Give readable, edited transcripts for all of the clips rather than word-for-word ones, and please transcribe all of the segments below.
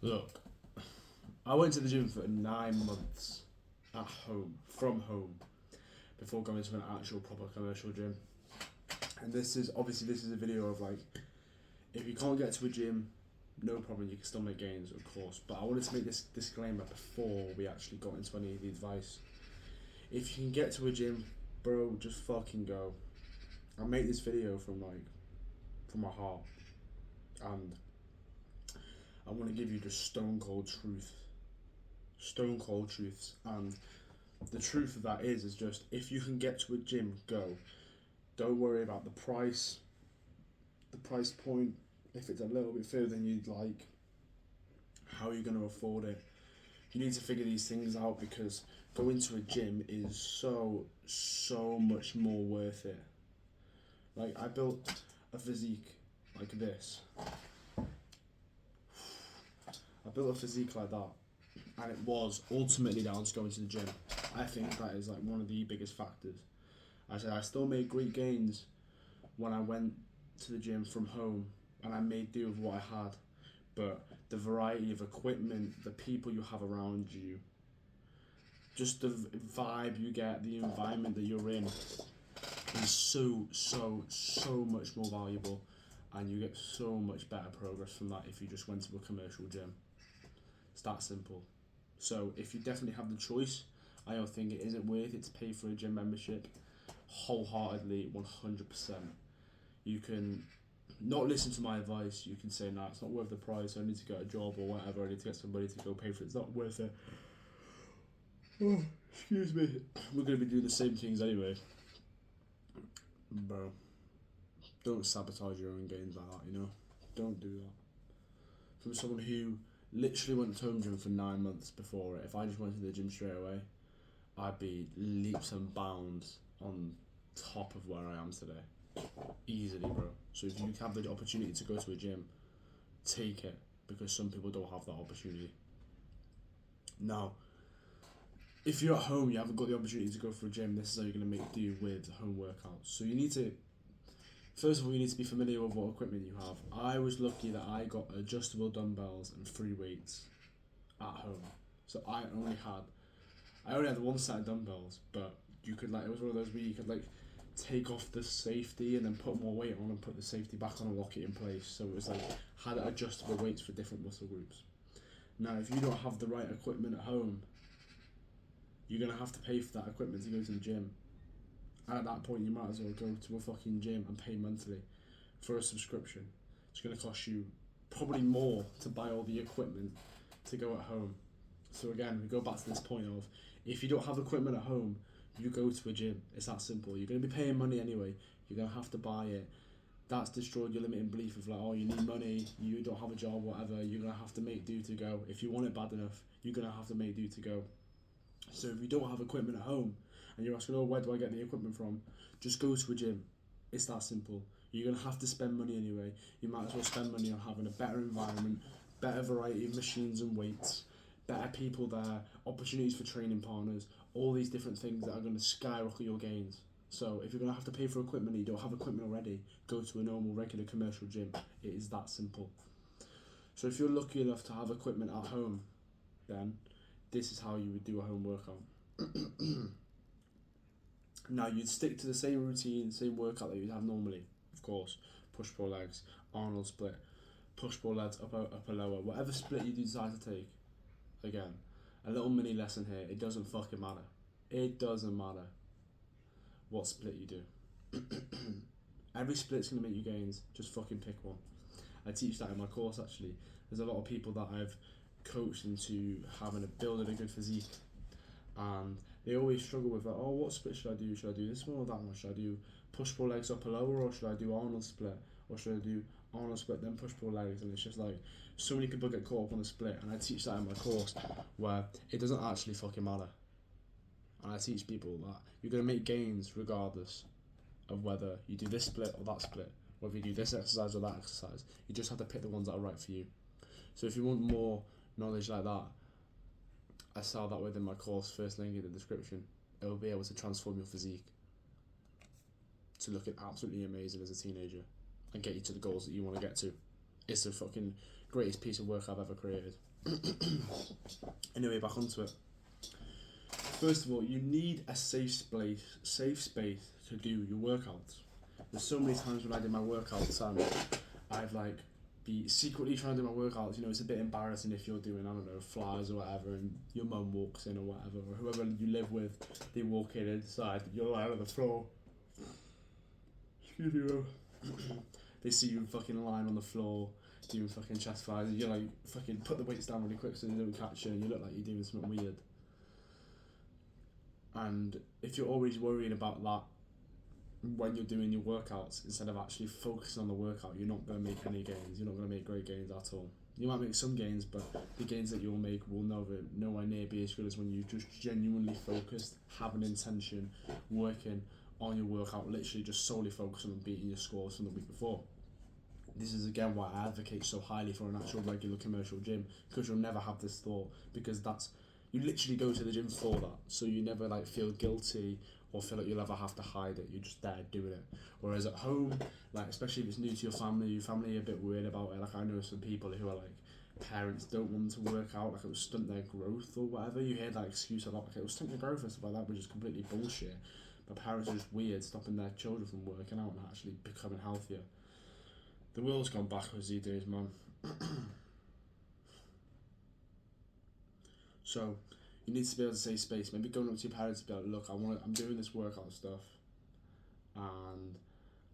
Look, I went to the gym for 9 months at home, from home, before going to an actual proper commercial gym. And this is a video of like, if you can't get to a gym, no problem, you can still make gains, of course. But I wanted to make this disclaimer before we actually got into any of the advice. If you can get to a gym, bro, just fucking go. I made this video from my heart, and I want to give you the stone cold truths. And the truth of that is just, if you can get to a gym, go. Don't worry about the price point. If it's a little bit further than you'd like, how are you going to afford it? You need to figure these things out, because going to a gym is so much more worth it. Like, I built a physique like this. I built a physique like that, and it was ultimately down to going to the gym. I think that is like one of the biggest factors. I said I still made great gains when I went to the gym from home, and I made do with what I had. But the variety of equipment, the people you have around you, just the vibe you get, the environment that you're in, is so much more valuable, and you get so much better progress from that if you just went to a commercial gym. It's that simple. So if you definitely have the choice, I don't think it isn't worth it to pay for a gym membership. Wholeheartedly, 100%. You can not listen to my advice. You can say, nah, it's not worth the price, I need to get a job or whatever, I need to get somebody to go pay for it, it's not worth it. Oh, excuse me. We're going to be doing the same things anyway. Bro, don't sabotage your own gains like that, you know? Don't do that. From someone who literally went to home gym for 9 months before it, if I just went to the gym straight away, I'd be leaps and bounds on top of where I am today. Easily, bro. So if you have the opportunity to go to a gym, take it, because some people don't have that opportunity. Now, if you're at home, you haven't got the opportunity to go for a gym, this is how you're going to make do with home workouts. So you need to, first of all, you need to be familiar with what equipment you have. I was lucky that I got adjustable dumbbells and free weights at home. So I only had one set of dumbbells, but you could it was one of those where you could take off the safety and then put more weight on and put the safety back on and lock it in place. So it was had adjustable weights for different muscle groups. Now, if you don't have the right equipment at home, you're going to have to pay for that equipment to go to the gym. And at that point, you might as well go to a fucking gym and pay monthly for a subscription. It's going to cost you probably more to buy all the equipment to go at home. So again, we go back to this point of, if you don't have equipment at home, you go to a gym. It's that simple. You're going to be paying money anyway. You're going to have to buy it. That's destroyed your limiting belief of oh, you need money, you don't have a job, whatever. You're going to have to make do to go. If you want it bad enough, you're going to have to make do to go. So if you don't have equipment at home and you're asking, where do I get the equipment from? Just go to a gym. It's that simple. You're going to have to spend money anyway. You might as well spend money on having a better environment, better variety of machines and weights, better people there, opportunities for training partners, all these different things that are going to skyrocket your gains. So if you're going to have to pay for equipment and you don't have equipment already, go to a normal, regular commercial gym. It is that simple. So if you're lucky enough to have equipment at home, then this is how you would do a home workout. Now, you'd stick to the same routine, same workout that you'd have normally. Of course, push-pull legs, Arnold split, push-pull legs, upper lower, whatever split you decide to take. Again, a little mini lesson here, it doesn't fucking matter. It doesn't matter what split you do. Every split's going to make you gains, just fucking pick one. I teach that in my course actually. There's a lot of people that I've coached into building a good physique, and they always struggle with what split should I do? Should I do this one or that one? Should I do push-pull legs upper lower, or should I do Arnold split? Or should I do Arnold split then push-pull legs? And it's just so many people get caught up on the split, and I teach that in my course where it doesn't actually fucking matter. And I teach people that you're going to make gains regardless of whether you do this split or that split, whether you do this exercise or that exercise. You just have to pick the ones that are right for you. So if you want more knowledge like that, I sell that within my course, first link in the description. It will be able to transform your physique to looking absolutely amazing as a teenager and get you to the goals that you want to get to. It's a fucking Greatest piece of work I've ever created. Anyway, back onto it. First of all, you need a safe space to do your workouts. There's so many times when I did my workouts and I've like be secretly trying to do my workouts. You know, it's a bit embarrassing if you're doing, I don't know, flies or whatever, and your mum walks in or whatever, or whoever you live with, they walk in inside, you're lying on the floor. Excuse me, they see you fucking lying on the floor doing fucking chest flies, and you're like, fucking put the weights down really quick so they don't catch you, and you look like you're doing something weird. And if you're always worrying about that when you're doing your workouts, instead of actually focusing on the workout, you're not going to make any gains. You're not going to make great gains at all. You might make some gains, but the gains that you'll make will nowhere near be as good as when you just genuinely focused, have an intention, working on your workout, literally just solely focusing on beating your scores from the week before. This is again why I advocate so highly for an actual regular commercial gym, because you'll never have this thought, because you literally go to the gym for that, so you never like feel guilty or feel like you'll ever have to hide it. You're just there doing it. Whereas at home, like especially if it's new to your family are a bit weird about it. Like I know some people who are like, parents don't want to work out, like it will stunt their growth or whatever. You hear that excuse a lot, like it will stunt their growth and stuff like that, which is completely bullshit. But parents are just weird, stopping their children from working out and actually becoming healthier. The world's gone backwards these days, man. So you need to be able to say space. Maybe going up to your parents and be like, look, I'm doing this workout stuff, and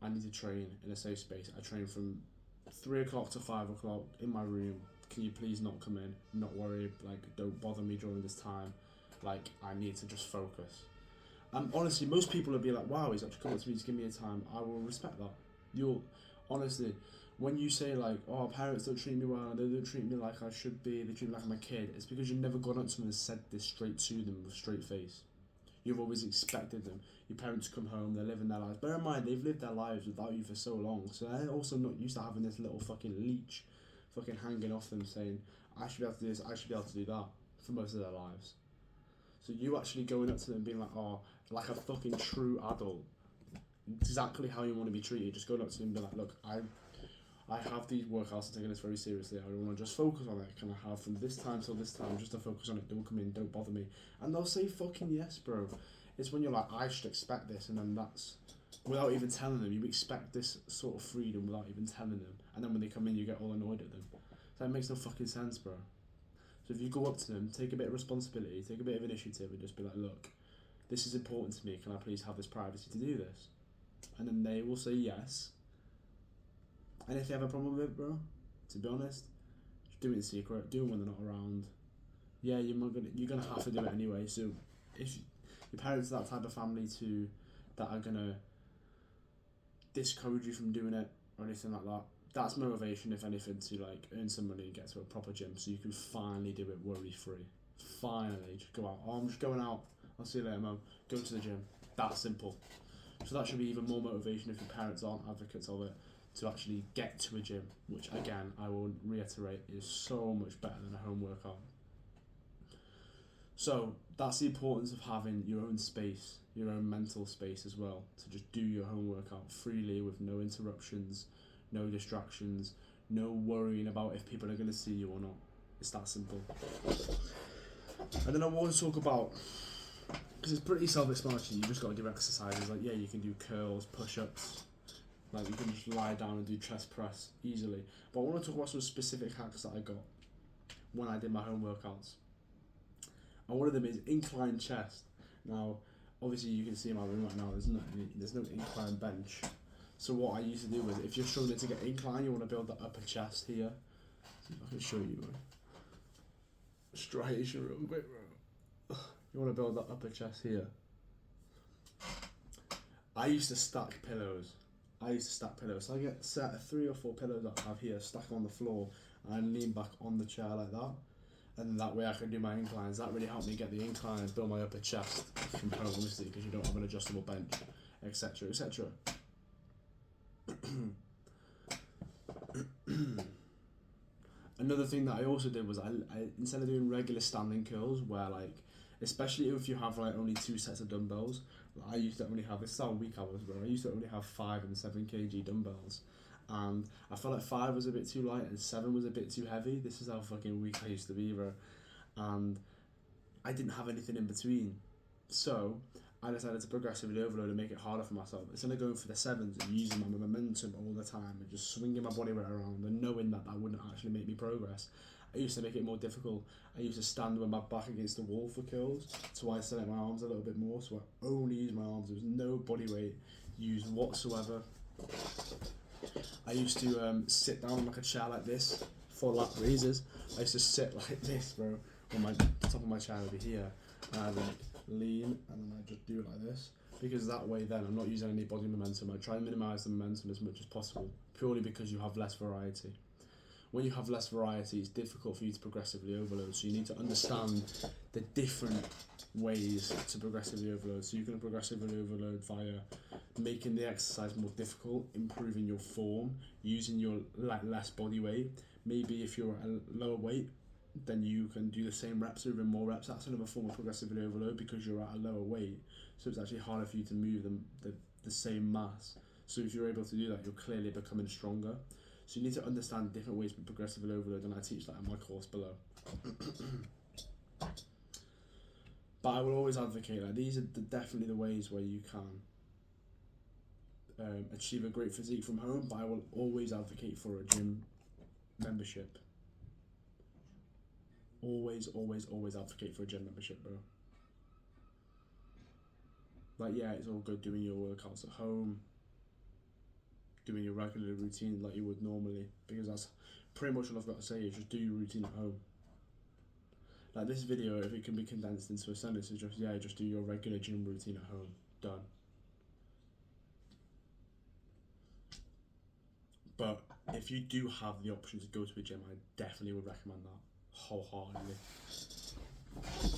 I need to train in a safe space. I train from 3 o'clock to 5 o'clock in my room. Can you please not come in? Not worry. Like, don't bother me during this time. Like, I need to just focus. Honestly, most people will be like, wow, he's actually coming to me to give me a time. I will respect that. Honestly, when you say like, oh, parents don't treat me well, they don't treat me like I should be, they treat me like I'm a kid, it's because you've never gone up to them and said this straight to them with a straight face. You've always expected them. Your parents come home, they're living their lives. Bear in mind, they've lived their lives without you for so long, so they're also not used to having this little fucking leech fucking hanging off them saying, I should be able to do this, I should be able to do that, for most of their lives. So you actually going up to them and being like, oh, like a fucking true adult, exactly how you want to be treated, just going up to them and be like, look, I have these workouts, I'm taking this very seriously, I want to just focus on it. Can I have from this time till this time just to focus on it? Don't come in, don't bother me. And they'll say fucking yes, bro. It's when you're like, I should expect this, and then that's, without even telling them, you expect this sort of freedom without even telling them. And then when they come in, you get all annoyed at them. That makes no fucking sense, bro. So if you go up to them, take a bit of responsibility, take a bit of initiative, and just be like, look, this is important to me, can I please have this privacy to do this? And then they will say yes. And if you have a problem with it, bro, to be honest, just do it in secret, do it when they're not around. Yeah, you're gonna have to do it anyway. So if your parents are that type of family that are gonna discourage you from doing it or anything like that, that's motivation, if anything, to like earn some money and get to a proper gym so you can finally do it worry free. Finally, just go out. Oh, I'm just going out. I'll see you later, mum. Go to the gym. That simple. So that should be even more motivation if your parents aren't advocates of it, to actually get to a gym, which again, I will reiterate, is so much better than a home workout. So that's the importance of having your own space, your own mental space as well, to just do your home workout freely with no interruptions, no distractions, no worrying about if people are going to see you or not. It's that simple. And then I want to talk about, because it's pretty self-explanatory, you just got to do exercises, like yeah, you can do curls, push-ups, like you can just lie down and do chest press easily. But I want to talk about some specific hacks that I got when I did my home workouts. And one of them is incline chest. Now, obviously you can see in my room right now, there's no incline bench. So what I used to do was, if you're struggling to get incline, you want to build the upper chest here. See if I can show you, bro. Striation real quick, bro. You want to build that upper chest here. I used to stack pillows. So I get a set of 3 or 4 pillows that I have here, stack on the floor, and I lean back on the chair like that. And that way I can do my inclines. That really helped me get the incline and build my upper chest from home, obviously, because you don't have an adjustable bench, etc., etc. Another thing that I also did was I instead of doing regular standing curls, where like, especially if you have like only 2 sets of dumbbells, I used to only have, this is how weak I was, bro, I used to only have 5 and 7 kg dumbbells, and I felt like 5 was a bit too light and 7 was a bit too heavy. This is how fucking weak I used to be, bro. And I didn't have anything in between. So I decided to progressively overload and make it harder for myself. Instead of going for the 7s and using my momentum all the time and just swinging my body weight around and knowing that that wouldn't actually make me progress, I used to make it more difficult. I used to stand with my back against the wall for curls, so I set up my arms a little bit more, so I only use my arms. There was no body weight used whatsoever. I used to sit down on like a chair like this for lap raises. I used to sit like this, bro. On the top of my chair would be here, and I'd like lean, and then I just do it like this, because that way then I'm not using any body momentum. I try and minimise the momentum as much as possible, purely because you have less variety. When you have less variety, it's difficult for you to progressively overload, so you need to understand the different ways to progressively overload. So you can progressively overload via making the exercise more difficult, improving your form, using your less body weight. Maybe if you're at a lower weight, then you can do the same reps or even more reps. That's another form of progressively overload, because you're at a lower weight, so it's actually harder for you to move the same mass. So if you're able to do that, you're clearly becoming stronger. So you need to understand different ways to progressively overload, and I teach that in my course below. But I will always advocate that these are definitely the ways where you can achieve a great physique from home, but I will always advocate for a gym membership. Always advocate for a gym membership, bro. Like, yeah, it's all good doing your workouts at home, doing your regular routine like you would normally, because that's pretty much all I've got to say, is just do your routine at home. Like this video, if it can be condensed into a sentence, is just do your regular gym routine at home. Done. But if you do have the option to go to a gym, I definitely would recommend that wholeheartedly.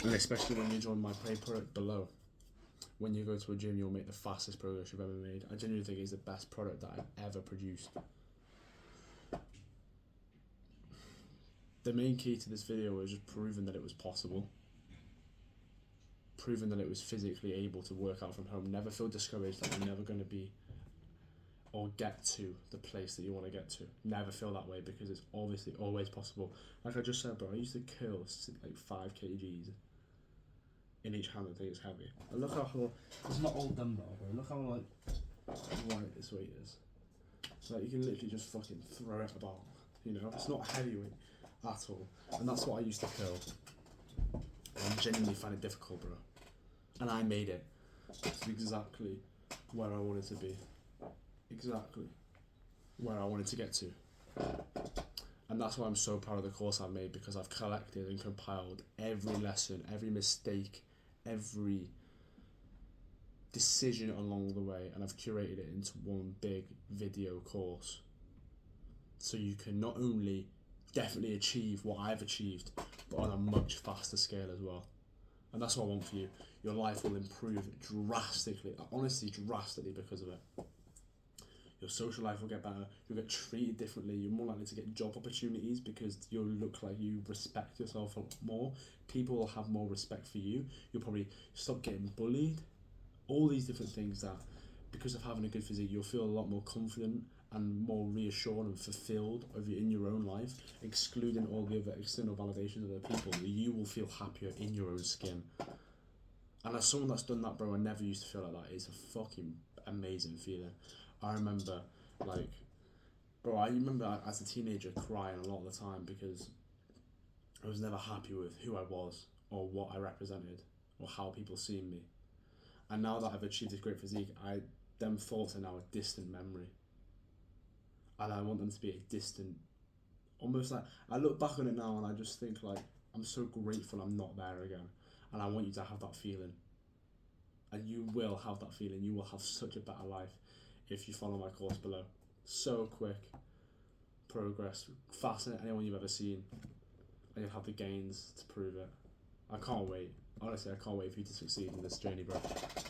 And especially when you join my play product below. When you go to a gym, you'll make the fastest progress you've ever made. I genuinely think it's the best product that I've ever produced. The main key to this video was just proving that it was possible. Proving that it was physically able to work out from home. Never feel discouraged that you're never going to be or get to the place that you want to get to. Never feel that way, because it's obviously always possible. Like I just said, bro, I used to curl like 5 kgs in each hand. I think it's heavy. And look how it's not all dumbbell, bro. Look how light this weight is. So you can literally just fucking throw it about. You know, it's not heavyweight at all. And that's what I used to curl. And I genuinely find it difficult, bro. And I made it to exactly where I wanted to be. Exactly where I wanted to get to. And that's why I'm so proud of the course I've made, because I've collected and compiled every lesson, every mistake, every decision along the way, and I've curated it into one big video course. So you can not only definitely achieve what I've achieved, but on a much faster scale as well. And that's what I want for you. Your life will improve drastically, honestly drastically, because of it. Your social life will get better, you'll get treated differently, you're more likely to get job opportunities because you'll look like you respect yourself a lot more. People will have more respect for you, you'll probably stop getting bullied. All these different things that, because of having a good physique, you'll feel a lot more confident and more reassured and fulfilled in your own life, excluding all the other external validations of other people. You will feel happier in your own skin. And as someone that's done that, bro, I never used to feel like that. It's a fucking amazing feeling. I remember, I remember as a teenager crying a lot of the time because I was never happy with who I was or what I represented or how people see me. And now that I've achieved this great physique, them thoughts are now a distant memory. And I want them to be a distant, almost like, I look back on it now and I just think like, I'm so grateful I'm not there again. And I want you to have that feeling. And you will have that feeling. You will have such a better life if you follow my course below. So quick progress, faster than anyone you've ever seen, and you'll have the gains to prove it. I can't wait. Honestly, I can't wait for you to succeed in this journey, bro.